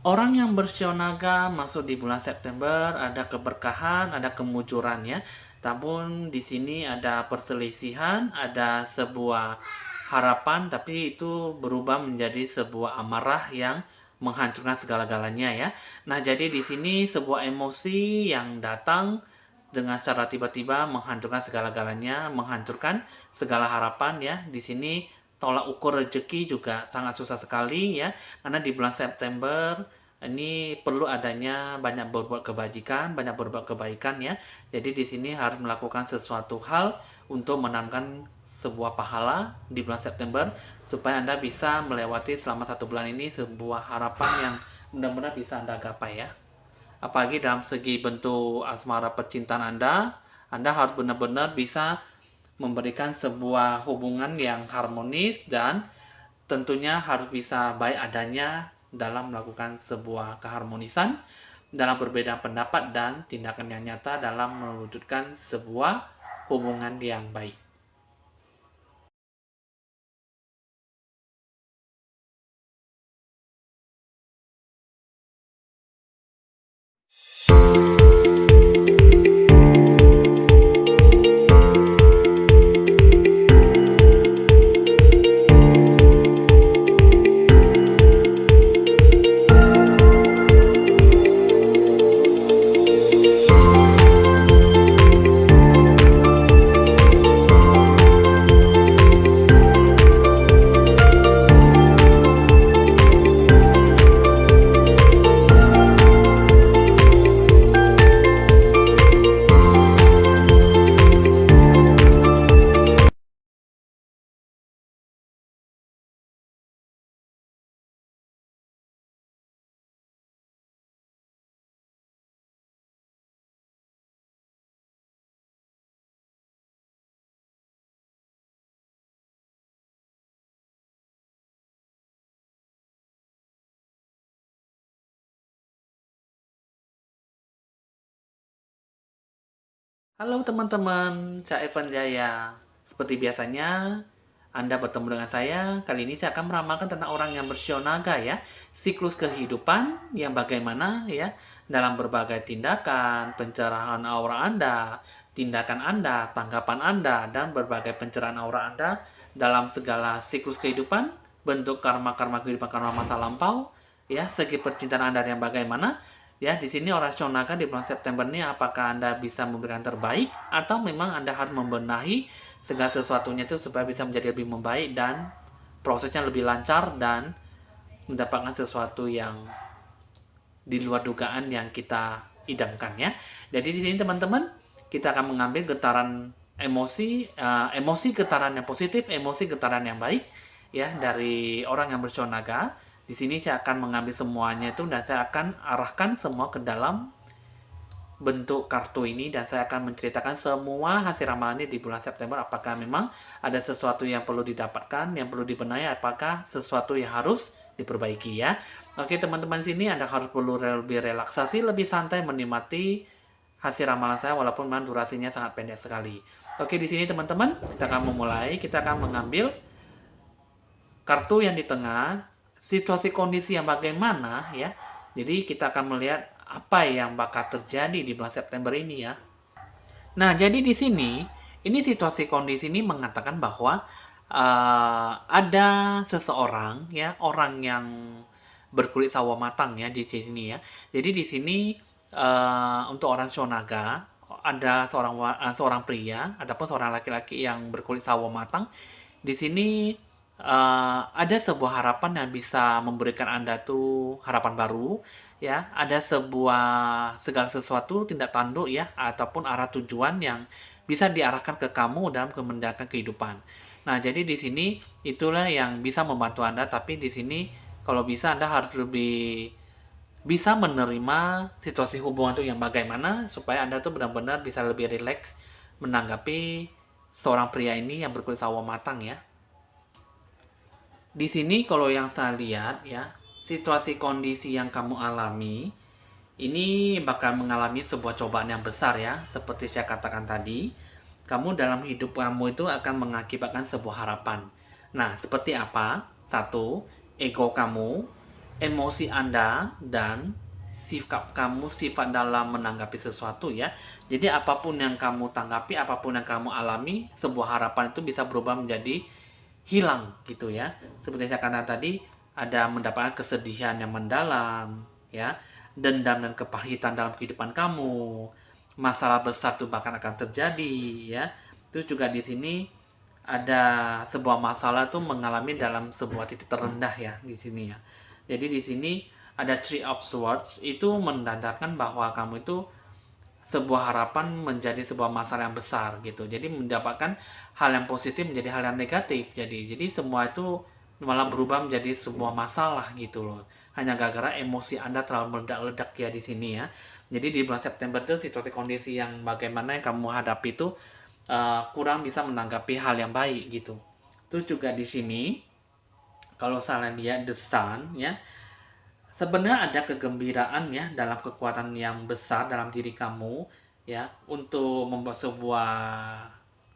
Orang yang bersio naga masuk di bulan September ada keberkahan, ada kemujuran ya. Namun di sini ada perselisihan, ada sebuah harapan tapi itu berubah menjadi sebuah amarah yang menghancurkan segala-galanya ya. Nah, jadi di sini sebuah emosi yang datang dengan secara tiba-tiba menghancurkan segala-galanya, menghancurkan segala harapan ya. Di sini tolak ukur rezeki juga sangat susah sekali ya, karena di bulan September ini perlu adanya banyak berbuat kebajikan, banyak berbuat kebaikan ya. Jadi di sini harus melakukan sesuatu hal untuk menanamkan sebuah pahala di bulan September supaya Anda bisa melewati selama 1 bulan ini sebuah harapan yang mudah-mudahan bisa Anda gapai ya. Apalagi dalam segi bentuk asmara percintaan Anda harus benar-benar bisa memberikan sebuah hubungan yang harmonis dan tentunya harus bisa baik adanya dalam melakukan sebuah keharmonisan, dalam berbeda pendapat dan tindakan yang nyata dalam mewujudkan sebuah hubungan yang baik. Halo teman-teman, saya Evan Jaya. Seperti biasanya, Anda bertemu dengan saya. Kali ini saya akan meramalkan tentang orang yang bersio naga ya. Siklus kehidupan yang bagaimana ya dalam berbagai tindakan, pencerahan aura Anda, tindakan Anda, tanggapan Anda, dan berbagai pencerahan aura Anda dalam segala siklus kehidupan, bentuk karma-karma kehidupan karma masa lampau, ya, segi percintaan Anda yang bagaimana. Ya, di sini orang Shonaga di bulan September ini apakah Anda bisa memberikan terbaik atau memang Anda harus membenahi segala sesuatunya itu supaya bisa menjadi lebih membaik dan prosesnya lebih lancar dan mendapatkan sesuatu yang di luar dugaan yang kita idamkan ya. Jadi di sini teman-teman kita akan mengambil getaran emosi, emosi getaran yang positif, emosi getaran yang baik ya dari orang yang bersonaga. Di sini saya akan mengambil semuanya itu dan saya akan arahkan semua ke dalam bentuk kartu ini dan saya akan menceritakan semua hasil ramalannya di bulan September. Apakah memang ada sesuatu yang perlu didapatkan, yang perlu dibenahi, apakah sesuatu yang harus diperbaiki ya. Oke teman-teman sini Anda harus perlu lebih relaksasi, lebih santai menikmati hasil ramalan saya walaupun memang durasinya sangat pendek sekali. Oke di sini teman-teman kita akan memulai, kita akan mengambil kartu yang di tengah, situasi kondisi yang bagaimana ya. Jadi kita akan melihat apa yang bakal terjadi di bulan September ini ya. Nah, jadi di sini ini situasi kondisi ini mengatakan bahwa ada seseorang ya, orang yang berkulit sawo matang ya di sini ya. Jadi di sini untuk orang Shonaga ada seorang pria ataupun seorang laki-laki yang berkulit sawo matang. Di sini ada sebuah harapan yang bisa memberikan Anda tuh harapan baru, ya. Ada sebuah segala sesuatu tindak tanduk ya ataupun arah tujuan yang bisa diarahkan ke kamu dalam menjalankan kehidupan. Nah, jadi di sini itulah yang bisa membantu Anda, tapi di sini kalau bisa Anda harus lebih bisa menerima situasi hubungan itu yang bagaimana supaya Anda tuh benar-benar bisa lebih rileks menanggapi seorang pria ini yang berkulit sawo matang ya. Di sini kalau yang saya lihat ya, situasi kondisi yang kamu alami ini bakal mengalami sebuah cobaan yang besar ya, seperti saya katakan tadi. Kamu dalam hidup kamu itu akan mengakibatkan sebuah harapan. Nah, seperti apa? Satu, ego kamu. emosi Anda dan sikap kamu, sifat dalam menanggapi sesuatu ya. Jadi apapun yang kamu tanggapi, apapun yang kamu alami, sebuah harapan itu bisa berubah menjadi hilang gitu ya. Seperti saya katakan tadi, ada mendapatkan kesedihan yang mendalam ya, dendam dan kepahitan dalam kehidupan kamu. Masalah besar itu bahkan akan terjadi ya. Terus juga di sini ada sebuah masalah tuh mengalami dalam sebuah titik terendah ya di sini ya. Jadi di sini ada Three of Swords itu menandakan bahwa kamu itu sebuah harapan menjadi sebuah masalah yang besar gitu. Jadi mendapatkan hal yang positif menjadi hal yang negatif. Jadi semua itu malah berubah menjadi sebuah masalah gitu loh. Hanya gara-gara emosi Anda terlalu meledak-ledak ya di sini ya. Jadi di bulan September itu situasi kondisi yang bagaimana yang kamu hadapi itu kurang bisa menanggapi hal yang baik gitu. Terus juga di sini kalau saya lihat The Sun ya, sebenarnya ada kegembiraan ya dalam kekuatan yang besar dalam diri kamu ya untuk membuat sebuah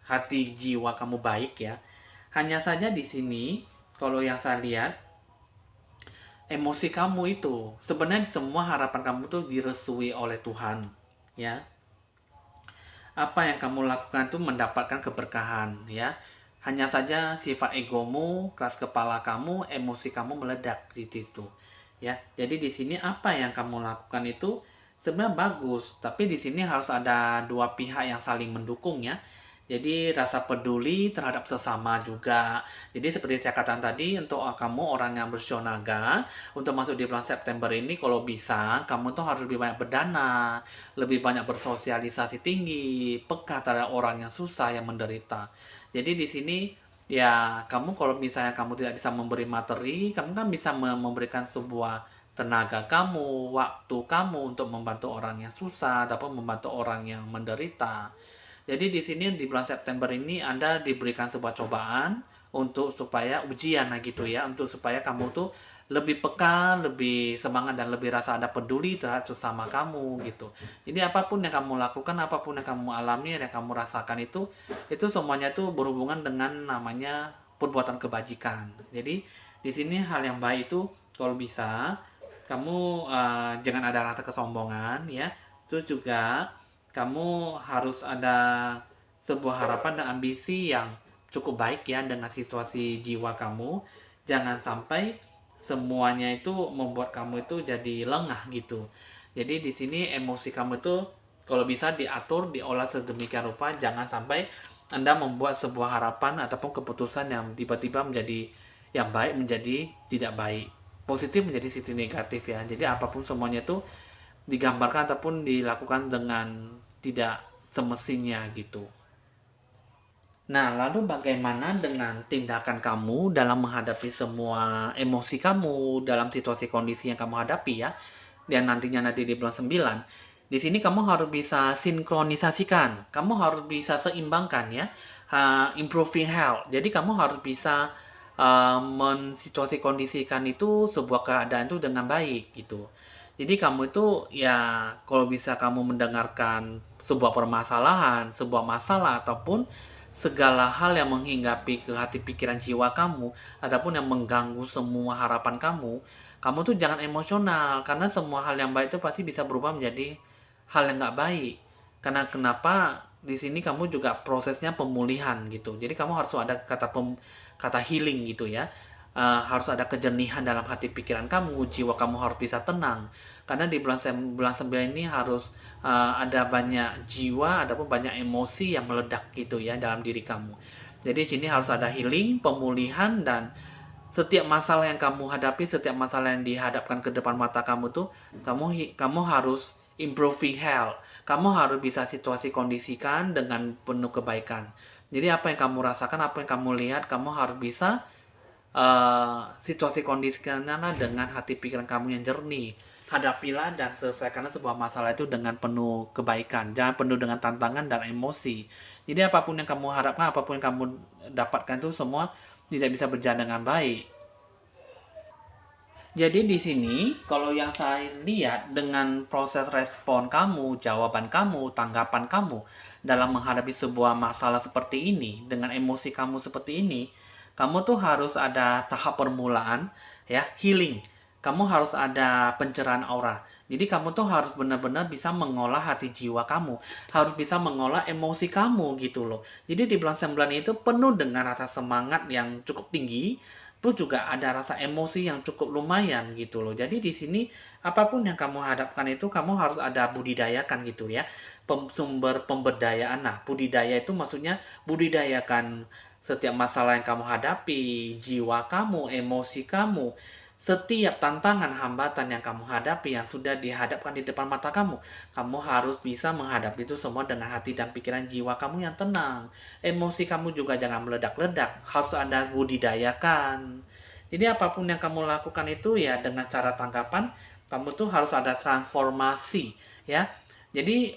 hati jiwa kamu baik ya. Hanya saja di sini kalau yang saya lihat emosi kamu itu sebenarnya semua harapan kamu tuh direstui oleh Tuhan ya. Apa yang kamu lakukan itu mendapatkan keberkahan ya. Hanya saja sifat egomu, keras kepala kamu, emosi kamu meledak di situ. Ya. Jadi di sini apa yang kamu lakukan itu sebenarnya bagus, tapi di sini harus ada dua pihak yang saling mendukung ya. Jadi rasa peduli terhadap sesama juga. Jadi seperti saya katakan tadi, untuk kamu orang yang bersionaga, untuk masuk di bulan September ini kalau bisa, kamu tuh harus lebih banyak berdana, lebih banyak bersosialisasi tinggi, peka terhadap orang yang susah, yang menderita. Jadi di sini ya kamu kalau misalnya kamu tidak bisa memberi materi, kamu kan bisa memberikan sebuah tenaga kamu, waktu kamu untuk membantu orang yang susah ataupun membantu orang yang menderita. Jadi di sini di bulan September ini Anda diberikan sebuah cobaan untuk supaya ujian nah gitu ya, untuk supaya kamu tuh lebih peka, lebih semangat dan lebih rasa Anda peduli terhadap sesama kamu gitu. Jadi apapun yang kamu lakukan, apapun yang kamu alami, yang kamu rasakan itu semuanya tuh berhubungan dengan namanya perbuatan kebajikan. Jadi di sini hal yang baik itu kalau bisa kamu jangan ada rasa kesombongan ya. Terus juga kamu harus ada sebuah harapan dan ambisi yang cukup baik ya dengan situasi jiwa kamu. Jangan sampai semuanya itu membuat kamu itu jadi lengah gitu. Jadi di sini emosi kamu itu kalau bisa diatur, diolah sedemikian rupa, jangan sampai Anda membuat sebuah harapan ataupun keputusan yang tiba-tiba menjadi yang baik menjadi tidak baik. Positif menjadi sisi negatif ya. Jadi apapun semuanya itu digambarkan ataupun dilakukan dengan tidak semestinya gitu. Nah, lalu bagaimana dengan tindakan kamu dalam menghadapi semua emosi kamu dalam situasi kondisi yang kamu hadapi ya? Dan nantinya nanti di bulan 9. Di sini kamu harus bisa sinkronisasikan. Kamu harus bisa seimbangkan ya. Improving health. Jadi kamu harus bisa mensituasi kondisikan itu sebuah keadaan itu dengan baik gitu. Jadi kamu itu ya kalau bisa kamu mendengarkan sebuah permasalahan, sebuah masalah ataupun segala hal yang menghinggapi ke hati pikiran jiwa kamu ataupun yang mengganggu semua harapan kamu tuh jangan emosional karena semua hal yang baik itu pasti bisa berubah menjadi hal yang nggak baik. Karena kenapa di sini kamu juga prosesnya pemulihan gitu. Jadi kamu harus ada kata healing gitu ya. Harus ada kejernihan dalam hati pikiran kamu, jiwa kamu harus bisa tenang. Karena di bulan 9 ini harus ada banyak jiwa ataupun banyak emosi yang meledak gitu ya dalam diri kamu. Jadi di sini harus ada healing, pemulihan dan setiap masalah yang kamu hadapi, setiap masalah yang dihadapkan ke depan mata kamu tuh, kamu harus improving health. Kamu harus bisa situasi kondisikan dengan penuh kebaikan. Jadi apa yang kamu rasakan, apa yang kamu lihat, kamu harus bisa situasi kondisikannya dengan hati pikiran kamu yang jernih. Hadapilah dan selesaikanlah sebuah masalah itu dengan penuh kebaikan. Jangan penuh dengan tantangan dan emosi. Jadi apapun yang kamu harapkan, apapun yang kamu dapatkan itu semua tidak bisa berjalan dengan baik. Jadi di sini kalau yang saya lihat dengan proses respon kamu, jawaban kamu, tanggapan kamu dalam menghadapi sebuah masalah seperti ini dengan emosi kamu seperti ini, kamu tuh harus ada tahap permulaan ya, healing. kamu harus ada pencerahan aura. Jadi kamu tuh harus benar-benar bisa mengolah hati jiwa kamu, harus bisa mengolah emosi kamu gitu loh. Jadi di bulan 9 itu penuh dengan rasa semangat yang cukup tinggi, itu juga ada rasa emosi yang cukup lumayan gitu loh. Jadi di sini apapun yang kamu hadapkan itu kamu harus ada budidayakan gitu ya. Sumber pemberdayaan. Nah, budidaya itu maksudnya budidayakan setiap masalah yang kamu hadapi, jiwa kamu, emosi kamu, setiap tantangan hambatan yang kamu hadapi yang sudah dihadapkan di depan mata kamu, kamu harus bisa menghadapi itu semua dengan hati dan pikiran jiwa kamu yang tenang. Emosi kamu juga jangan meledak-ledak, harus ada budidayakan. Jadi apapun yang kamu lakukan itu ya dengan cara tanggapan, kamu tuh harus ada transformasi ya. Jadi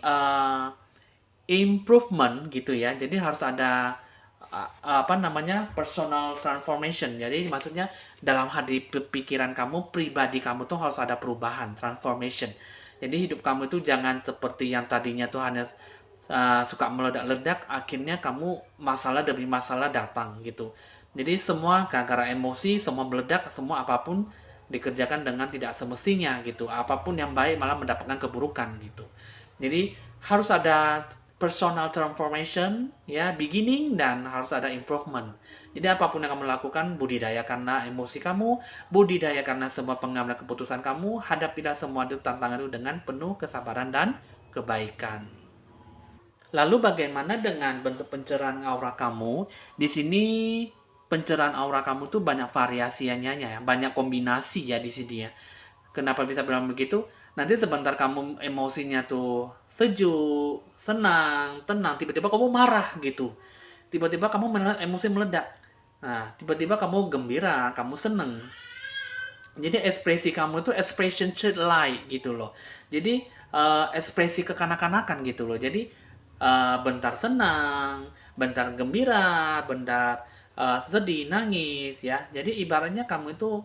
improvement gitu ya. Jadi harus ada apa namanya personal transformation. Jadi maksudnya dalam hati pikiran kamu, pribadi kamu tuh harus ada perubahan, transformation. Jadi hidup kamu itu jangan seperti yang tadinya tuh hanya suka meledak-ledak, akhirnya kamu masalah demi masalah datang gitu. Jadi semua gara-gara emosi, semua meledak, semua apapun dikerjakan dengan tidak semestinya gitu. Apapun yang baik malah mendapatkan keburukan gitu. Jadi harus ada personal transformation ya, beginning, dan harus ada improvement. Jadi apapun yang kamu lakukan, budidayakanlah emosi kamu, budidayakanlah semua pengambilan keputusan kamu, hadapilah semua tantangan itu dengan penuh kesabaran dan kebaikan. Lalu bagaimana dengan bentuk pencerahan aura kamu? Di sini pencerahan aura kamu tuh banyak variasinya ya, banyak kombinasi ya di sini ya. Kenapa bisa bilang begitu? Nanti sebentar kamu emosinya tuh sejuk, senang, tenang, tiba-tiba kamu marah gitu. Tiba-tiba kamu emosi meledak. Nah, tiba-tiba kamu gembira, kamu seneng. Jadi ekspresi kamu itu expression light gitu loh. Jadi ekspresi kekanak-kanakan gitu loh. Jadi bentar senang, bentar gembira, bentar sedih, nangis ya. Jadi ibaratnya kamu itu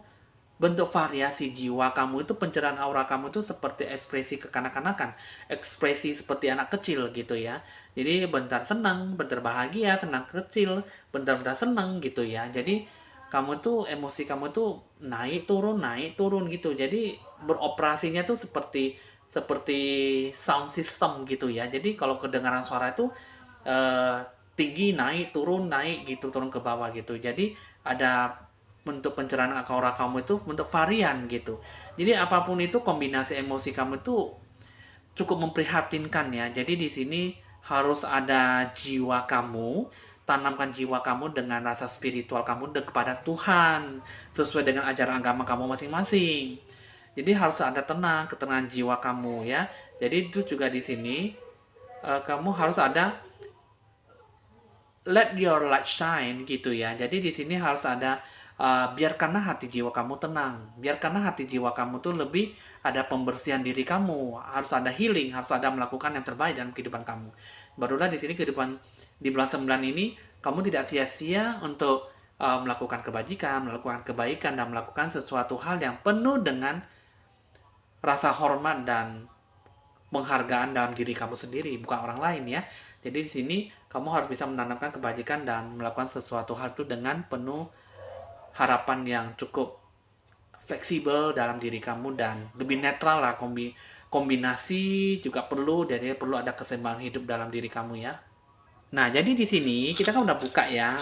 bentuk variasi jiwa kamu itu, pencerahan aura kamu itu seperti ekspresi kekanak-kanakan, ekspresi seperti anak kecil gitu ya. Jadi bentar senang, bentar bahagia, senang kecil, bentar-bentar senang gitu ya. Jadi kamu tuh emosi kamu tuh naik turun gitu. Jadi beroperasinya tuh seperti seperti sound system gitu ya. Jadi kalau kedengaran suara itu eh, tinggi naik gitu, turun ke bawah gitu. Jadi ada bentuk pencerahan aura kamu itu bentuk varian gitu. Jadi apapun itu kombinasi emosi kamu itu cukup memprihatinkan ya. Jadi di sini harus ada jiwa kamu, tanamkan jiwa kamu dengan rasa spiritual kamu kepada Tuhan sesuai dengan ajaran agama kamu masing-masing. Jadi harus ada ketenangan jiwa kamu ya. Jadi itu juga di sini kamu harus ada let your light shine gitu ya. Jadi di sini harus ada biarkanlah hati jiwa kamu tenang. Biarkanlah hati jiwa kamu tuh lebih ada pembersihan diri kamu. Harus ada healing, harus ada melakukan yang terbaik dalam kehidupan kamu. Barulah di sini kehidupan di bulan 9 ini kamu tidak sia-sia untuk melakukan kebajikan, melakukan kebaikan, dan melakukan sesuatu hal yang penuh dengan rasa hormat dan penghargaan dalam diri kamu sendiri, bukan orang lain ya. Jadi di sini kamu harus bisa menanamkan kebajikan dan melakukan sesuatu hal itu dengan penuh harapan yang cukup fleksibel dalam diri kamu dan lebih netral lah. Kombinasi juga perlu, jadi perlu ada keseimbangan hidup dalam diri kamu ya. Nah, jadi di sini kita kan udah buka ya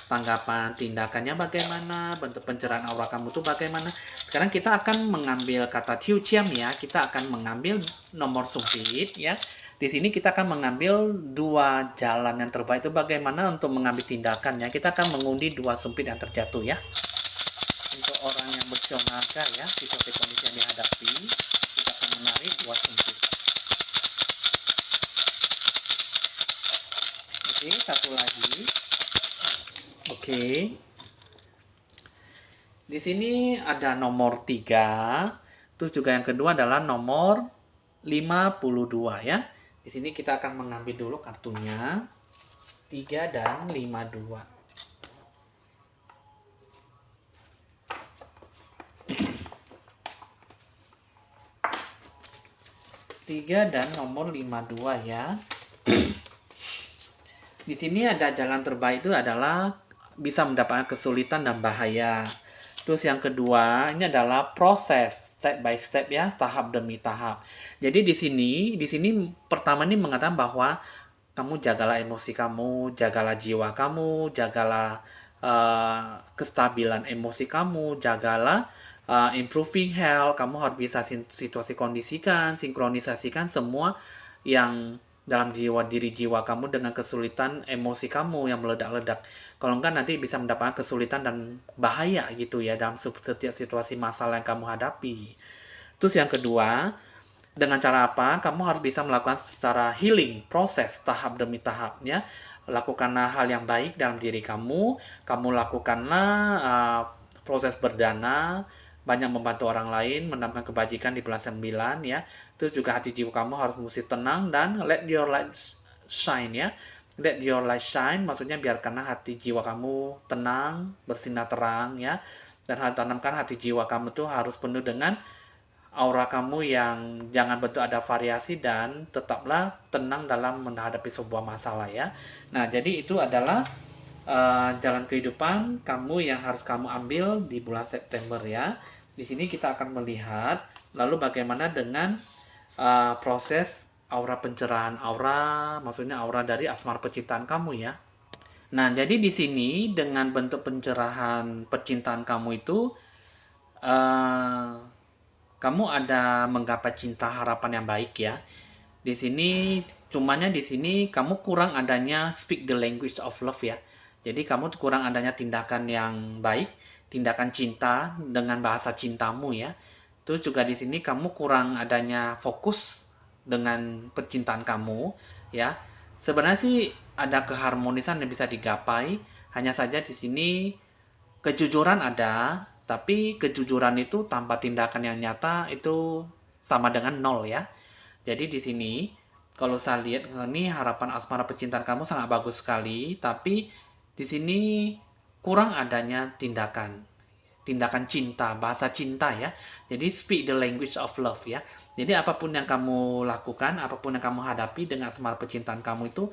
tanggapan tindakannya bagaimana, bentuk pencerahan aura kamu tuh bagaimana. Sekarang kita akan mengambil kata Tiu Chiam ya, kita akan mengambil nomor sumpit ya. Di sini kita akan mengambil dua jalan yang terbaik itu bagaimana untuk mengambil tindakannya. Kita akan mengundi dua sumpit yang terjatuh ya. Untuk orang yang bersionaga ya, situasi kondisi yang dihadapi, kita akan menarik dua sumpit. Oke, satu lagi. Oke. Di sini ada nomor 3. Terus juga yang kedua adalah nomor 52 ya. Di sini kita akan mengambil dulu kartunya. 3 dan 52. 3 dan nomor 52 ya. Di sini ada jalan terbaik itu adalah bisa mendapatkan kesulitan dan bahaya. Terus yang kedua, ini adalah proses step by step ya, tahap demi tahap. Jadi di sini pertama ini mengatakan bahwa kamu jagalah emosi kamu, jagalah jiwa kamu, jagalah kestabilan emosi kamu, jagalah improving health. Kamu harus bisa situasi kondisikan, sinkronisasikan semua yang dalam diri jiwa kamu dengan kesulitan emosi kamu yang meledak-ledak. Kalau enggak nanti bisa mendapatkan kesulitan dan bahaya gitu ya dalam setiap situasi masalah yang kamu hadapi. Terus yang kedua, dengan cara apa? Kamu harus bisa melakukan secara healing, proses tahap demi tahapnya. Lakukanlah hal yang baik dalam diri kamu. Kamu lakukanlah proses berdana, banyak membantu orang lain, menambahkan kebajikan di bulan 9 ya. Terus juga hati jiwa kamu harus mesti tenang dan let your light shine ya. Let your light shine maksudnya biarkanlah hati jiwa kamu tenang, bersinar terang ya. Dan tanamkan hati jiwa kamu tuh harus penuh dengan aura kamu yang jangan bentuk ada variasi dan tetaplah tenang dalam menghadapi sebuah masalah ya. Nah, jadi itu adalah jalan kehidupan kamu yang harus kamu ambil di bulan September ya. Di sini kita akan melihat lalu bagaimana dengan proses aura pencerahan aura, maksudnya aura dari asmara percintaan kamu ya. Nah, jadi di sini dengan bentuk pencerahan percintaan kamu itu eh, kamu ada menggapai cinta harapan yang baik ya. Di sini cumanya di sini kamu kurang adanya speak the language of love ya. Jadi kamu kurang adanya tindakan yang baik, tindakan cinta dengan bahasa cintamu ya. Terus juga di sini kamu kurang adanya fokus dengan percintaan kamu ya. Sebenarnya sih ada keharmonisan yang bisa digapai, hanya saja di sini kejujuran ada, tapi kejujuran itu tanpa tindakan yang nyata itu sama dengan nol ya. Jadi di sini kalau saya lihat ini harapan asmara percintaan kamu sangat bagus sekali, tapi di sini kurang adanya tindakan. Tindakan cinta, bahasa cinta ya. Jadi speak the language of love ya. Jadi apapun yang kamu lakukan, apapun yang kamu hadapi dengan asmara percintaan kamu itu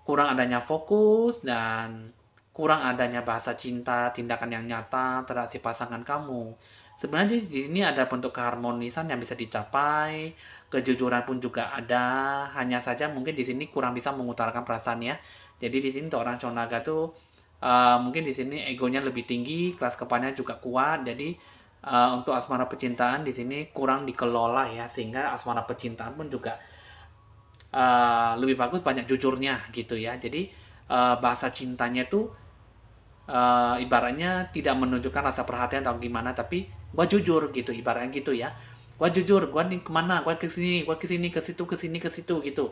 kurang adanya fokus dan kurang adanya bahasa cinta, tindakan yang nyata terhadap si pasangan kamu. Sebenarnya di sini ada bentuk keharmonisan yang bisa dicapai, kejujuran pun juga ada, hanya saja mungkin di sini kurang bisa mengutarakan perasaannya. Jadi di sini untuk orang Shonaga tuh mungkin di sini egonya lebih tinggi, kelas kepalanya juga kuat, jadi untuk asmara percintaan di sini kurang dikelola ya, sehingga asmara percintaan pun juga lebih bagus banyak jujurnya gitu ya. Jadi bahasa cintanya tuh ibaratnya tidak menunjukkan rasa perhatian atau gimana, tapi gua jujur gitu, ibaratnya gitu ya. Gua jujur, gua nih kemana, gua ke sini, ke situ gitu.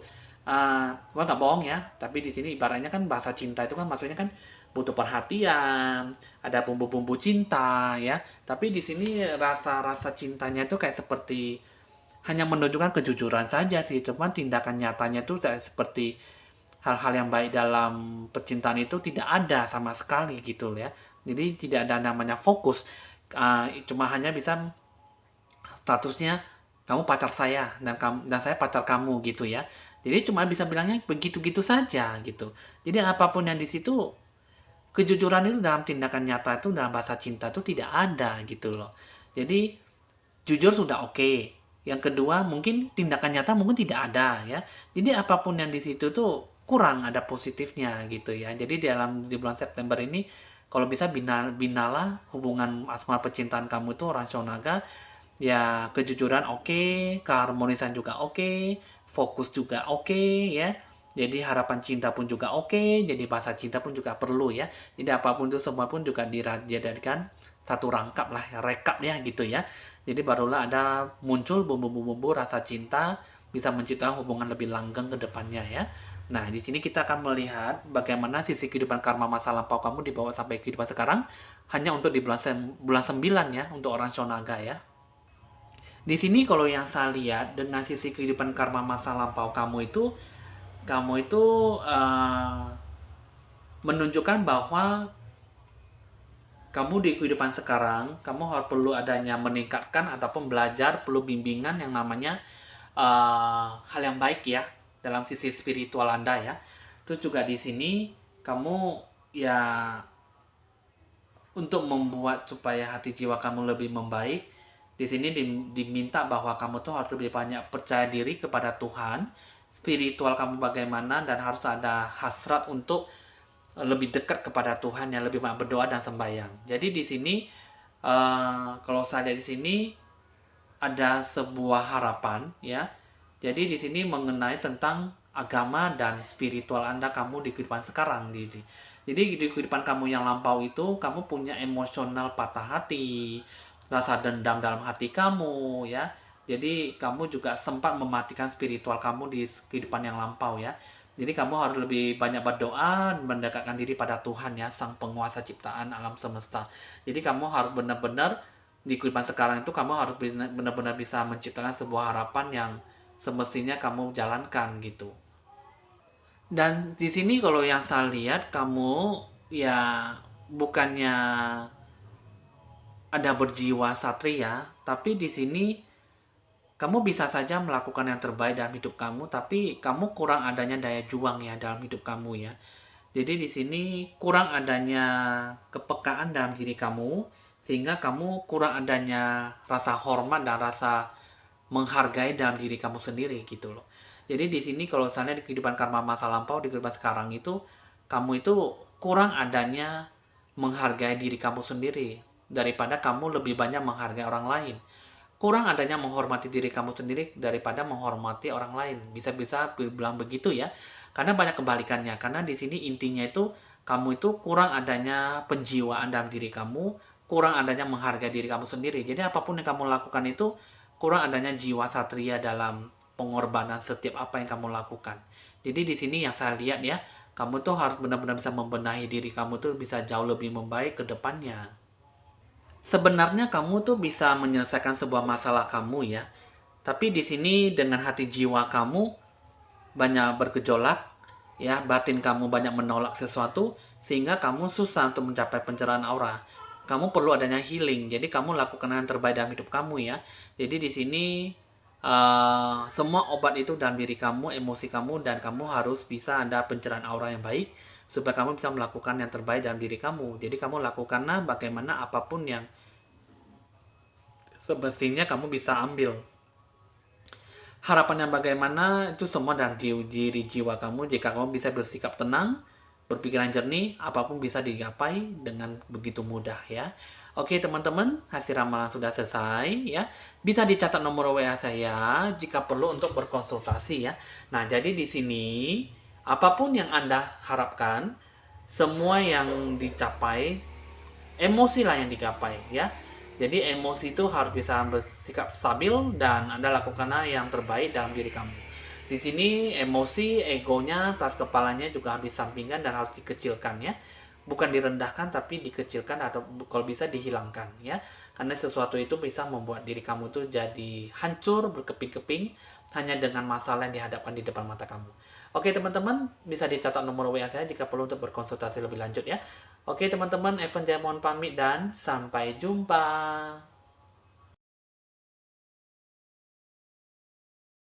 Gua nggak bohong ya, tapi di sini ibaratnya kan bahasa cinta itu kan maksudnya kan butuh perhatian, ada bumbu-bumbu cinta ya. Tapi di sini rasa-rasa cintanya itu kayak seperti hanya menunjukkan kejujuran saja sih, cuman tindakan nyatanya tuh seperti hal-hal yang baik dalam percintaan itu tidak ada sama sekali gitu ya. Jadi tidak ada namanya fokus. Cuma hanya bisa statusnya kamu pacar saya dan saya pacar kamu gitu ya. Jadi cuma bisa bilangnya begitu-gitu saja gitu. Jadi apapun yang di situ kejujuran itu dalam tindakan nyata itu dalam bahasa cinta itu tidak ada gitu loh. Jadi jujur sudah oke. Yang kedua mungkin tindakan nyata mungkin tidak ada ya. Jadi apapun yang di situ tuh kurang ada positifnya gitu ya. Jadi di bulan September ini kalau bisa binalah hubungan asmara percintaan kamu itu orang Shonaga ya, kejujuran oke, keharmonisan juga oke, fokus juga oke ya. Jadi harapan cinta pun juga oke, jadi bahasa cinta pun juga perlu ya. Jadi apapun itu semua pun juga dijadikan satu rangkap lah, ya, rekap ya gitu ya. Jadi barulah ada muncul bumbu-bumbu rasa cinta bisa menciptakan hubungan lebih langgeng ke depannya ya. Nah, di sini kita akan melihat bagaimana sisi kehidupan karma masa lampau kamu dibawa sampai kehidupan sekarang hanya untuk di bulan 9 ya untuk orang Shonaga ya. Di sini kalau yang saya lihat dengan sisi kehidupan karma masa lampau kamu itu menunjukkan bahwa kamu di kehidupan sekarang kamu harus perlu adanya meningkatkan ataupun belajar perlu bimbingan yang namanya hal yang baik ya dalam sisi spiritual Anda ya. Terus juga di sini kamu ya untuk membuat supaya hati jiwa kamu lebih membaik, di sini diminta bahwa kamu tuh harus lebih banyak percaya diri kepada Tuhan, spiritual kamu bagaimana, dan harus ada hasrat untuk lebih dekat kepada Tuhan, yang lebih banyak berdoa dan sembahyang. Jadi di sini kalau saya lihat di sini ada sebuah harapan ya. Jadi di sini mengenai tentang agama dan spiritual Anda kamu di kehidupan sekarang gitu. Jadi di kehidupan kamu yang lampau itu kamu punya emosional patah hati, rasa dendam dalam hati kamu ya. Jadi kamu juga sempat mematikan spiritual kamu di kehidupan yang lampau ya. Jadi kamu harus lebih banyak berdoa, mendekatkan diri pada Tuhan ya, Sang Penguasa ciptaan alam semesta. Jadi kamu harus benar-benar di kehidupan sekarang itu kamu harus benar-benar bisa menciptakan sebuah harapan yang semestinya kamu jalankan gitu. Dan di sini kalau yang saya lihat kamu ya bukannya ada berjiwa satria, tapi di sini kamu bisa saja melakukan yang terbaik dalam hidup kamu, tapi kamu kurang adanya daya juang ya dalam hidup kamu ya. Jadi di sini kurang adanya kepekaan dalam diri kamu, sehingga kamu kurang adanya rasa hormat dan rasa menghargai dalam diri kamu sendiri gitu loh. Jadi di sini kalau misalnya di kehidupan karma masa lampau, di kehidupan sekarang itu kamu itu kurang adanya menghargai diri kamu sendiri daripada kamu lebih banyak menghargai orang lain. Kurang adanya menghormati diri kamu sendiri daripada menghormati orang lain. Bisa-bisa bilang begitu ya. Karena banyak kebalikannya. Karena di sini intinya itu kamu itu kurang adanya penjiwaan dalam diri kamu, kurang adanya menghargai diri kamu sendiri. Jadi apapun yang kamu lakukan itu kurang adanya jiwa satria dalam pengorbanan setiap apa yang kamu lakukan. Jadi di sini yang saya lihat ya, kamu tuh harus benar-benar bisa membenahi diri kamu tuh bisa jauh lebih membaik ke depannya. Sebenarnya kamu tuh bisa menyelesaikan sebuah masalah kamu ya. Tapi di sini dengan hati jiwa kamu banyak bergejolak, ya, batin kamu banyak menolak sesuatu sehingga kamu susah untuk mencapai pencerahan aura. Kamu perlu adanya healing. Jadi kamu lakukan yang terbaik dalam hidup kamu ya. Jadi di sini semua obat itu dalam diri kamu, emosi kamu, dan kamu harus bisa ada pencerahan aura yang baik supaya kamu bisa melakukan yang terbaik dalam diri kamu. Jadi kamu lakukanlah bagaimana apapun yang semestinya kamu bisa ambil. Harapannya bagaimana itu semua dalam diri jiwa kamu. Jika kamu bisa bersikap tenang, berpikiran jernih, apapun bisa digapai dengan begitu mudah ya. Oke teman-teman, hasil ramalan sudah selesai ya. Bisa dicatat nomor WA saya jika perlu untuk berkonsultasi ya. Nah, jadi di sini apapun yang Anda harapkan, semua yang dicapai, emosi lah yang digapai ya. Jadi emosi itu harus bisa bersikap stabil dan Anda lakukanlah yang terbaik dalam diri kamu. Di sini emosi, egonya, keras kepalanya juga harus disampingkan dan harus dikecilkan ya. Bukan direndahkan tapi dikecilkan atau kalau bisa dihilangkan ya. Karena sesuatu itu bisa membuat diri kamu tuh jadi hancur, berkeping-keping hanya dengan masalah yang dihadapkan di depan mata kamu. Oke teman-teman, bisa dicatat nomor WA saya jika perlu untuk berkonsultasi lebih lanjut ya. Oke teman-teman, Evan Jaya mohon pamit dan sampai jumpa.